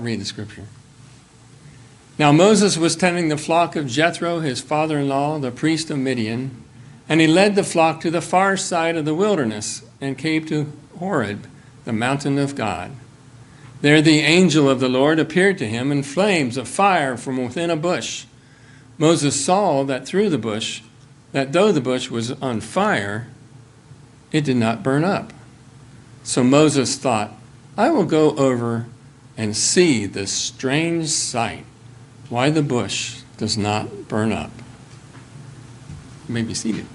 read the scripture. Now Moses was tending the flock of Jethro, his father-in-law, the priest of Midian, and he led the flock to the far side of the wilderness and came to Horeb, the mountain of God. There the angel of the Lord appeared to him in flames of fire from within a bush. Moses saw that through the bush, that though the bush was on fire, it did not burn up. So Moses thought, I will go over and see this strange sight, why the bush does not burn up. You may be seated.